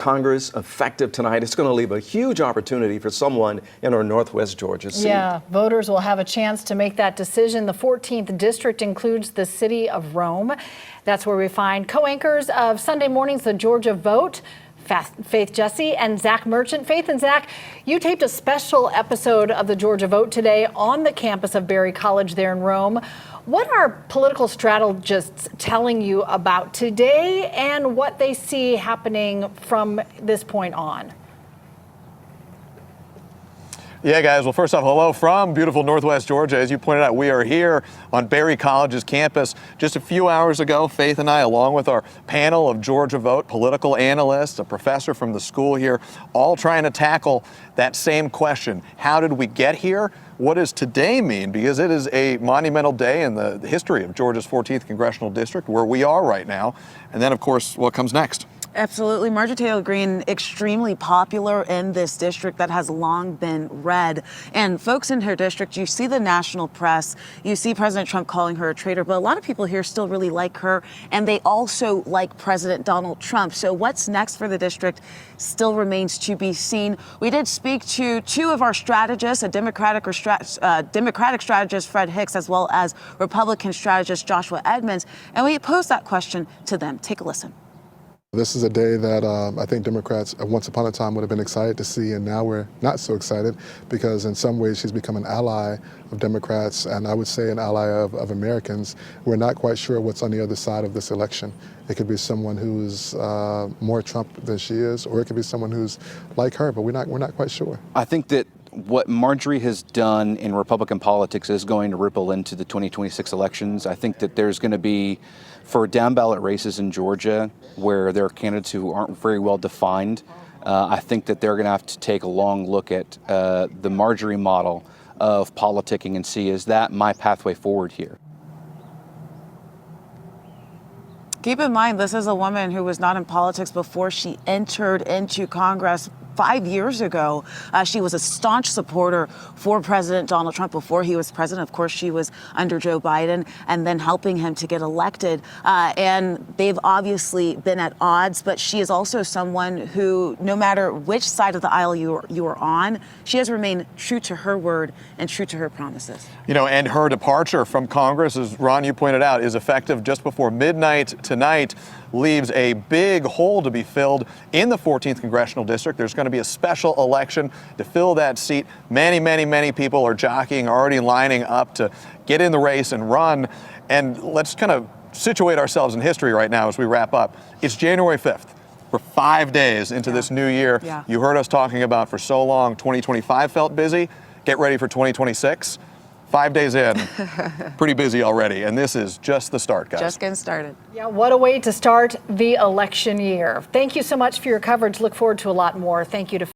Congress effective tonight. It's going to leave a huge opportunity for someone in our Northwest Georgia seat. Yeah, voters will have a chance to make that decision. The 14th district includes the city of Rome. That's where we find co-anchors of Sunday mornings, The Georgia Vote, Faith Jesse and Zach Merchant. Faith and Zach, you taped a special episode of The Georgia Vote today on the campus of Berry College there in Rome. What are political strategists telling you about today and what they see happening from this point on? Yeah, guys. Well, first off, hello from beautiful Northwest Georgia. As you pointed out, we are here on Berry College's campus. Just a few hours ago, Faith and I, along with our panel of Georgia Vote political analysts, a professor from the school here, all trying to tackle that same question. How did we get here? What does today mean? Because it is a monumental day in the history of Georgia's 14th congressional district, where we are right now. And then, of course, what comes next? Absolutely. Marjorie Taylor Greene, extremely popular in this district that has long been red. And folks in her district, you see the national press, you see President Trump calling her a traitor, but a lot of people here still really like her, and they also like President Donald Trump. So what's next for the district still remains to be seen. We did speak to two of our strategists, a Democratic strategist, Fred Hicks, as well as Republican strategist Joshua Edmonds, and we posed that question to them. Take a listen. This is a day that I think Democrats once upon a time would have been excited to see, and now we're not so excited because in some ways she's become an ally of Democrats, and I would say an ally of Americans. We're not quite sure what's on the other side of this election. It could be someone who's more Trump than she is, or it could be someone who's like her, but we're not quite sure. I think that what Marjorie has done in Republican politics is going to ripple into the 2026 elections. I think that there's going to be, for down ballot races in Georgia, where there are candidates who aren't very well defined, I think that they're going to have to take a long look at the Marjorie model of politicking and see, is that my pathway forward here? Keep in mind, this is a woman who was not in politics before she entered into Congress 5 years ago. She was a staunch supporter for President Donald Trump before he was president. Of course, she was under Joe Biden and then helping him to get elected. And they've obviously been at odds, but she is also someone who, no matter which side of the aisle you are on, she has remained true to her word and true to her promises. You know, and her departure from Congress, as Ron, you pointed out, is effective just before midnight tonight, leaves a big hole to be filled in the 14th congressional district. There's going to be a special election to fill that seat. Many people are jockeying, already lining up to get in the race and run. And let's kind of situate ourselves in history right now as we wrap up. It's January 5th. We're 5 days into this new year. You heard us talking about for so long, 2025 felt busy. Get ready for 2026. 5 days in, pretty busy already, and this is just the start, guys. Just getting started. Yeah, what a way to start the election year. Thank you so much for your coverage. Look forward to a lot more. Thank you to